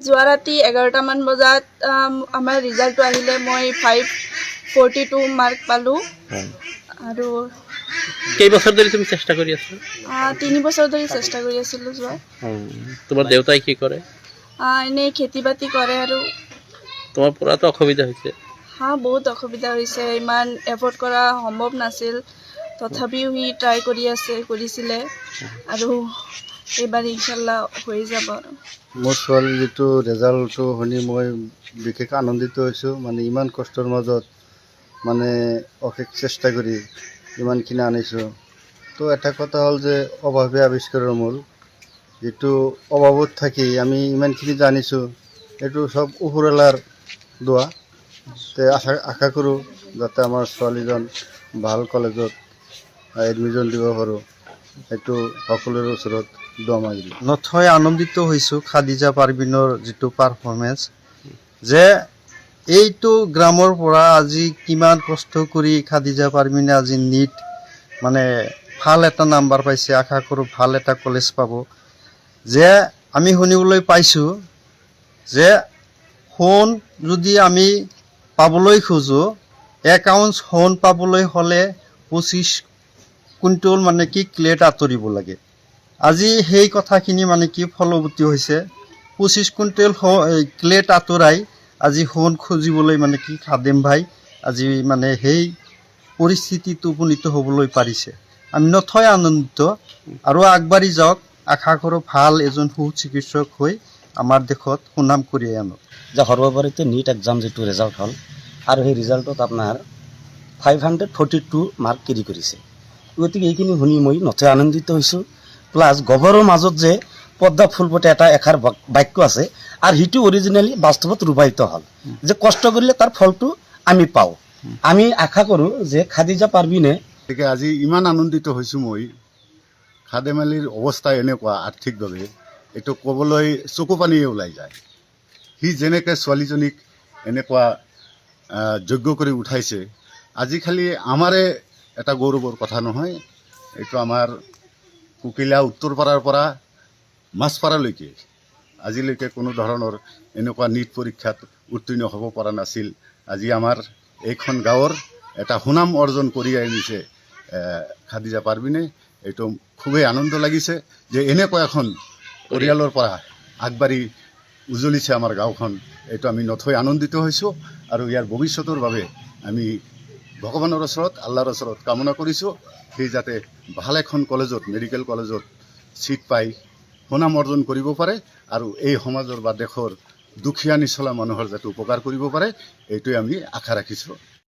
যোৱা ৰাতি 11টামান বজাত আমাৰ ৰিজাল্টটো আহিলে মই 542 মাৰ্ক পালোঁ আৰু কেইবছৰ ধৰি তুমি চেষ্টা কৰি আছা? 3 বছৰ ধৰি চেষ্টা কৰি আছিলোঁ যোৱা। তোমাৰ দেউতাই কি কৰে? এনেই খেতি বাতি কৰে আৰু তোমাৰ পঢ়াতো অসুবিধা হৈছে? বহুত অসুবিধা হৈছে, ইমান এফৰ্ড কৰা সম্ভৱ নাছিল, তথাপিও সি ট্ৰাই কৰিছিলে আৰু এইবাৰ ইনশাল্লাহ হৈ যাব। আৰু মোৰ ছোৱালীৰ যিটো ৰেজাল্টটো শুনি মই বিশেষ আনন্দিত হৈছোঁ। মানে ইমান কষ্টৰ মাজত মানে অশেষ চেষ্টা কৰি ইমানখিনি আনিছোঁ। তো এটা কথা হ'ল যে অভাৱে আৱিষ্কাৰৰ মূল, যিটো অভাৱত থাকি আমি ইমানখিনি জানিছোঁ এইটো চব ওপৰৱালাৰ দোৱা। আশা কৰোঁ যাতে আমাৰ ছোৱালীজন ভাল কলেজত এডমিশ্যন দিব পাৰোঁ, সেইটো সকলোৰে ওচৰত দোৱা মাগিলোঁ। নথৈ আনন্দিত হৈছোঁ খাদিজা পাৰভিনৰ যিটো পাৰফৰ্মেঞ্চ, যে এইটো গ্ৰামৰ পৰা আজি কিমান কষ্ট কৰি খাদিজা পাৰভিনে আজি নিট মানে ভাল এটা নাম্বাৰ পাইছে। আশা কৰোঁ ভাল এটা কলেজ পাব। যে আমি শুনিবলৈ পাইছোঁ যে সোণ যদি আমি পাবলৈ খোজোঁ, 1 আউন্স সোণ পাবলৈ হ'লে 25 কুইণ্টল মানে কি ক্লেট আঁতৰিব লাগে। আজি সেই কথাখিনি মানে কি ফলৱতী হৈছে। 25 কুইণ্টেল ক্লেট আঁতৰাই আজি সোণ খুজিবলৈ মানে কি খাদেম ভাই আজি মানে সেই পৰিস্থিতিত উপনীত হ'বলৈ পাৰিছে। আমি নথৈ আনন্দিত আৰু আগবাঢ়ি যাওক। আশা কৰোঁ ভাল এজন সুচিকিৎসক হৈ আমাৰ দেশত সুনাম কঢ়িয়াই আনক। যে সৰ্বোপৰিতে নিট এক্সাম যিটো ৰিজাল্ট হ'ল আৰু সেই ৰিজাল্টত আপোনাৰ 542 মাৰ্ক কেৰি কৰিছে। গতিকে এইখিনি শুনি মই নথৈ আনন্দিত হৈছোঁ। প্লাছ গভৰৰ মাজত যে পদ্মা ফুলপতে এটা এষাৰ বাক্য আছে আৰু সেইটো অৰিজিনেলি বাস্তৱত ৰূপায়িত হ'ল যে কষ্ট কৰিলে তাৰ ফলটো আমি পাওঁ। আমি আশা কৰোঁ যে খাদিজা পাৰভিনে গতিকে আজি ইমান আনন্দিত হৈছোঁ মই। খাদেম আলীৰ অৱস্থা এনেকুৱা আৰ্থিকভাৱে এইটো ক'বলৈ চকু পানীয়ে ওলাই যায়। সি যেনেকৈ ছোৱালীজনীক এনেকুৱা যোগ্য কৰি উঠাইছে, আজি খালি আমাৰে এটা গৌৰৱৰ কথা নহয়, এইটো আমাৰ কুকিলা উত্তৰপাৰাৰ পৰা মাছপাৰালৈকে আজিলৈকে কোনো ধৰণৰ এনেকুৱা নিট পৰীক্ষাত উত্তীৰ্ণ হ'ব পৰা নাছিল। আজি আমাৰ এইখন গাঁৱৰ এটা সুনাম অৰ্জন কৰি আনিছে খাদিজা পাৰভিনে। এইটো খুবেই আনন্দ লাগিছে যে এনেকুৱা এখন পৰিয়ালৰ পৰা আগবাঢ়ি উজ্বলিছে আমাৰ গাঁওখন। এইটো আমি নথৈ আনন্দিত হৈছোঁ আৰু ইয়াৰ ভৱিষ্যতৰ বাবে আমি ভগৱানৰ ওচৰত আল্লাহৰ ওচৰত কামনা কৰিছোঁ সি যাতে ভাল এখন কলেজত মেডিকেল কলেজত ছিট পাই সুনাম অৰ্জন কৰিব পাৰে আৰু এই সমাজৰ বা দেশৰ দুখীয়া নিচলা মানুহৰ যাতে উপকাৰ কৰিব পাৰে, এইটোৱে আমি আশা ৰাখিছোঁ।